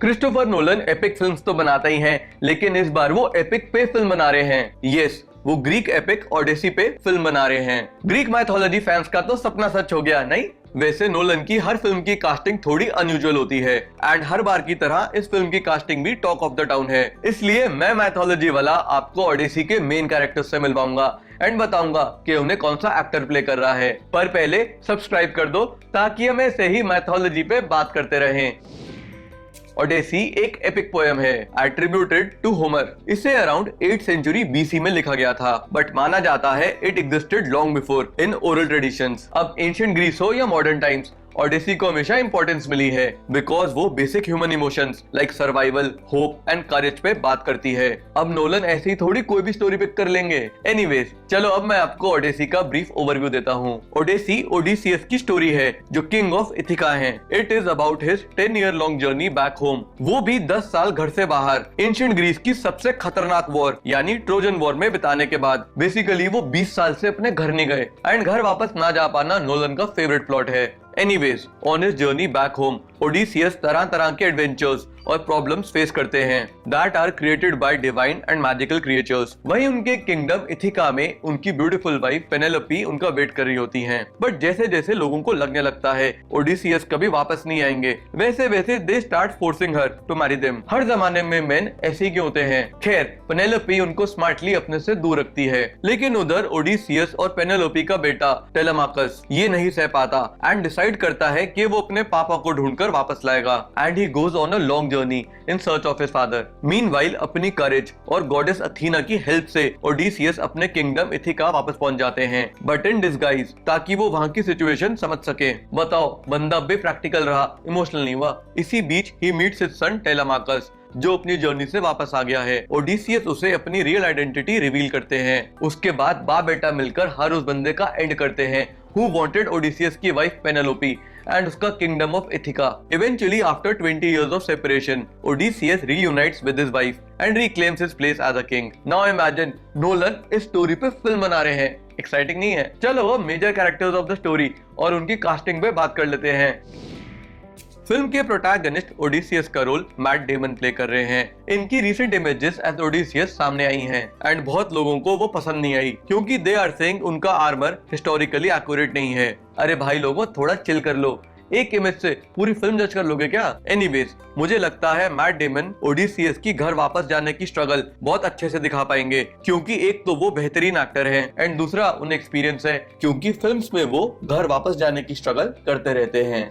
Christopher Nolan epic films तो बनाता ही है, लेकिन इस बार वो एपिक पे फिल्म बना रहे हैं। यस, वो ग्रीक एपिक ओडेसी पे फिल्म बना रहे हैं। ग्रीक माइथोलॉजी फैंस का तो सपना सच हो गया, नहीं? वैसे नोलन की हर फिल्म की कास्टिंग थोड़ी अनयूजुअल होती है एंड हर बार की तरह इस फिल्म की कास्टिंग भी टॉक ऑफ द टाउन है। इसलिए मैं माइथोलॉजी वाला आपको ओडेसी के मेन कैरेक्टर्स से मिलवाऊंगा एंड बताऊंगा कि उन्हें कौन सा एक्टर प्ले कर रहा है। पर पहले सब्सक्राइब कर दो ताकि हम ऐसे ही माइथोलॉजी पे बात करते रहें। ओडेसी एक एपिक पोएम है एट्रीब्यूटेड टू होमर। इसे अराउंड 8th सेंचुरी बीसी में लिखा गया था, बट माना जाता है it existed long before in oral traditions. अब एंशिएंट ग्रीस हो या मॉडर्न टाइम्स, ओडेसी को हमेशा इंपॉर्टेंस मिली है बिकॉज वो basic human emotions like survival, hope and courage पे बात करती है। अब नोलन ऐसे ही थोड़ी कोई भी स्टोरी पिक कर लेंगे। एनीवेज, चलो अब मैं आपको ओडेसी का ब्रीफ ओवरव्यू देता हूँ। ओडेसी ओडिसियस की स्टोरी है जो किंग ऑफ इथिका है। It is about his 10 year long journey back home, वो भी 10 साल घर से बाहर एंशिएंट ग्रीस की सबसे खतरनाक वॉर यानी ट्रोजन वॉर में बिताने के बाद। बेसिकली वो 20 साल से अपने घर नहीं गए एंड घर वापस ना जा पाना नोलन का फेवरेट प्लॉट है। Anyways, on his journey back home, Odysseus तरह तरह के एडवेंचर्स और प्रॉब्लम्स फेस करते हैं that are created by divine and magical creatures। वहीं उनके किंगडम इथिका में उनकी ब्यूटीफुल वाइफ पेनेलोपी उनका वेट कर रही होती हैं। बट जैसे जैसे लोगों को लगने लगता है ओडिसियस कभी वापस नहीं आएंगे, वैसे वैसे they start forcing her to marry them. हर जमाने में मेन ऐसे ही क्यों होते हैं। खैर, पेनेलोपी उनको स्मार्टली अपने से दूर रखती है, लेकिन उधर ओडिसियस और पेनेलोपी का बेटा टेलेमाकस ये नहीं सह पाता एंड डिसाइड करता है कि वो अपने पापा को ढूंढकर वापस लाएगा and he goes on a long journey in search of his father. Meanwhile अपनी करेज और गॉडेस अथीना की हेल्प से ओडिसियस अपने किंगडम इथिका वापस पहुंच जाते हैं, बट इन डिस्गाइज, ताकि वो वहां की सिचुएशन समझ सके। बताओ, बंदा भी प्रैक्टिकल रहा, इमोशनल नहीं हुआ। इसी बीच ही मीट्स हिज सन टेलेमाकस जो अपनी जर्नी से वापस आ गया है। ओडिसियस उसे अपनी रियल आइडेंटिटी रिवील करते हैं। उसके बाद बाप बेटा मिलकर हर उस बंदे का एंड करते हैं who wanted Odysseus की वाइफ पेनेलोपी and उसका kingdom of Ithaca। Eventually, after 20 years of separation, Odysseus reunites with his wife and reclaims his place as a king। Now imagine, Nolan इस स्टोरी पे film बना रहे हैं। Exciting नहीं है? चलो अब major characters of the story और उनकी कास्टिंग पे बात कर लेते हैं। फिल्म के प्रोटैगनिस्ट ओडिसियस का रोल मैट डेमन प्ले कर रहे हैं। इनकी रिसेंट इमेजेस एज ओडिसियस सामने आई हैं एंड बहुत लोगों को वो पसंद नहीं आई क्योंकि दे आर सेइंग उनका आर्मर हिस्टोरिकली एक्यूरेट नहीं है। अरे भाई लोगों, थोड़ा चिल कर लो, एक इमेज से पूरी फिल्म जज कर लोगे क्या? एनीवेज, मुझे लगता है मैट डेमन ओडिसियस की घर वापस जाने की स्ट्रगल बहुत अच्छे से दिखा पाएंगे क्योंकि एक तो वो बेहतरीन एक्टर हैं एंड दूसरा उन्हें एक्सपीरियंस है क्योंकि फिल्म्स में वो घर वापस जाने की स्ट्रगल करते रहते हैं।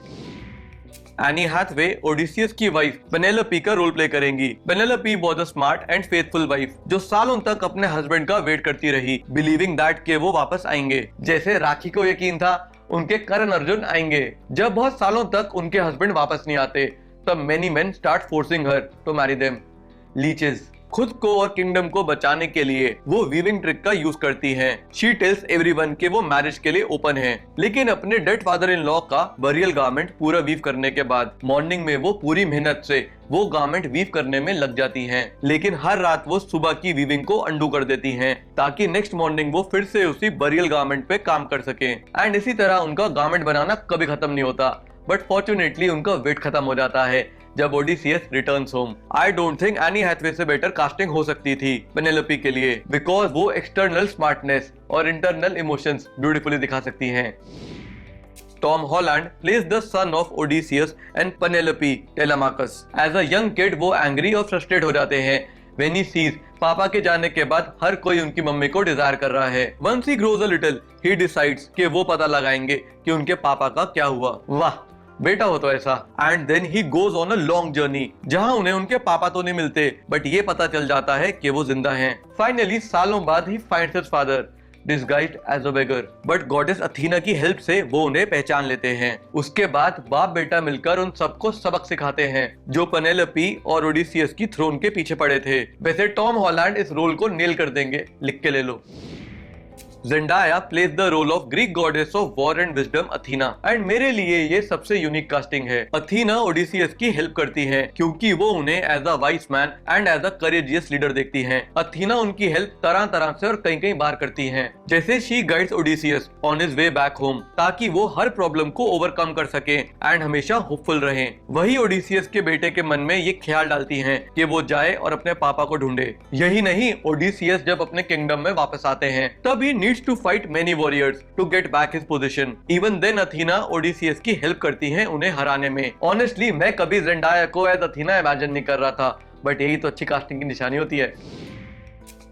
एनी हैथवे ओडिसियस की वाइफ पेनेलोपी का रोल प्ले करेंगी। Penelope was a smart and faithful wife जो सालों तक अपने हस्बैंड का वेट करती रही, बिलीविंग दैट के वो वापस आएंगे। जैसे राखी को यकीन था उनके करण अर्जुन आएंगे। जब बहुत सालों तक उनके हस्बैंड वापस नहीं आते, तब many men start forcing her to marry them. लीचेस खुद को और किंगडम को बचाने के लिए वो वीविंग ट्रिक का यूज करती हैं। शी टेल्स एवरीवन कि वो मैरिज के लिए ओपन है, लेकिन अपने डेड फादर इन लॉ का बरियल गारमेंट पूरा वीव करने के बाद मॉर्निंग में वो पूरी मेहनत से वो गारमेंट वीव करने में लग जाती हैं। लेकिन हर रात वो सुबह की वीविंग को अंडू कर देती हैं ताकि नेक्स्ट मॉर्निंग वो फिर से उसी बरियल गारमेंट पे काम कर सके एंड इसी तरह उनका गारमेंट बनाना कभी खत्म नहीं होता। बट फॉर्चुनेटली उनका वेट खत्म हो जाता है जब Odysseus returns home. I don't think Anne Hathaway से बेटर कास्टिंग हो सकती थी पेनेलोपी के लिए बिकॉज वो एक्सटर्नल स्मार्टनेस और इंटरनल इमोशंस ब्यूटीफुली दिखा सकती हैं। Tom Holland plays the son of Odysseus and Penelope Telemachus। As a young kid वो एंग्री और फ्रस्ट्रेट हो जाते हैं when he sees पापा के जाने के बाद हर कोई उनकी मम्मी को डिजायर कर रहा है। Once he grows a little, he decides कि वो पता लगाएंगे कि उनके पापा का क्या हुआ। वाह, बेटा हो तो ऐसा। And then he goes on a long journey जहां उन्हें उनके पापा तो नहीं मिलते बट ये पता चल जाता है कि वो जिंदा हैं। फाइनली सालों बाद he finds his father disguised as a beggar, but goddess Athena की हेल्प से वो उन्हें पहचान लेते हैं। उसके बाद बाप बेटा मिलकर उन सबको सबक सिखाते हैं जो पेनेलोपी और ओडिसियस की थ्रोन के पीछे पड़े थे। वैसे टॉम हॉलैंड इस रोल को नेल कर देंगे, लिख के ले लो। Zendaya plays the role of Greek goddess of war and wisdom Athena, and मेरे लिए ये सबसे यूनिक कास्टिंग है। अथीना ओडिसियस की हेल्प करती है क्योंकि वो उन्हें as a wise man and as a courageous leader देखती हैं। अथीना उनकी हेल्प तरह तरह से और कई कई बार करती हैं, जैसे she guides Odysseus on his way back home ताकि वो हर प्रॉब्लम को ओवरकम कर सके एंड हमेशा होपफुल रहे। वही ओडिसियस के बेटे के मन में ये ख्याल डालती हैं कि वो जाए और अपने पापा को ढूंढे। यही नहीं, ओडिसियस जब अपने किंगडम में वापस आते हैं तब he needs to fight many warriors to get back his position. Even then Athena Odysseus की हेल्प करती हैं उन्हें हराने में। ऑनेस्टली मैं कभी जेंडाया को एज अथीना इमेजिन नहीं कर रहा था, बट यही तो अच्छी कास्टिंग की निशानी होती है।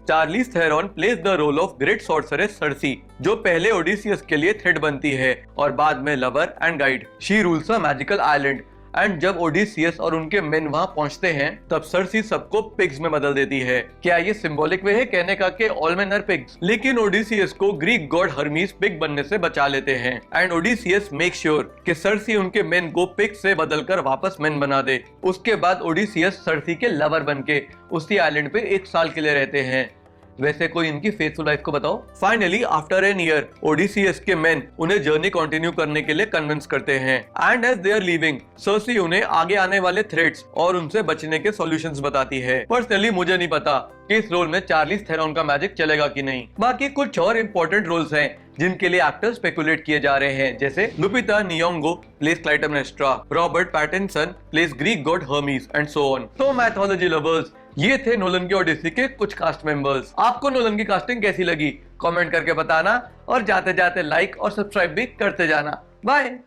Charlize Theron plays the role of great sorceress Circe, जो पहले ओडिसियस के लिए थ्रेट बनती है और बाद में lover and guide. She rules a magical island and जब ओडिसियस और उनके मेन वहां पहुंचते हैं तब सर्सी सबको पिग्स में बदल देती है। क्या ये सिंबॉलिक वे है कहने का कि ऑल मेन आर पिग्स? लेकिन ओडिसियस को ग्रीक गॉड हर्मीस पिग बनने से बचा लेते हैं एंड ओडिसियस मेक श्योर कि सर्सी उनके मेन को पिग से बदलकर वापस मेन बना दे। उसके बाद ओडिसियस सर्सी के लवर बनके उसी आइलैंड पे 1 साल के लिए रहते हैं। वैसे कोई इनकी फेथफुल लाइफ को बताओ। Finally after an year Odysseus के मेन उन्हें जर्नी कंटिन्यू करने के लिए कन्विंस करते हैं and as they are leaving Circe उन्हें आगे आने वाले थ्रेट्स और उनसे बचने के सॉल्यूशंस बताती है। पर्सनली मुझे नहीं पता कि इस रोल में चार्लीज थेरॉन का मैजिक चलेगा कि नहीं। बाकी कुछ और इम्पोर्टेंट रोल्स हैं जिनके लिए एक्टर्स स्पेकुलेट किए जा रहे हैं, जैसे Lupita Nyong'o plays Clytemnestra, Robert Pattinson plays Greek god Hermes and so on. तो मैथोलॉजी लवर्स, ये थे नोलन की ओडिसी के कुछ कास्ट मेंबर्स। आपको नोलन की कास्टिंग कैसी लगी कमेंट करके बताना और जाते जाते लाइक और सब्सक्राइब भी करते जाना। बाय।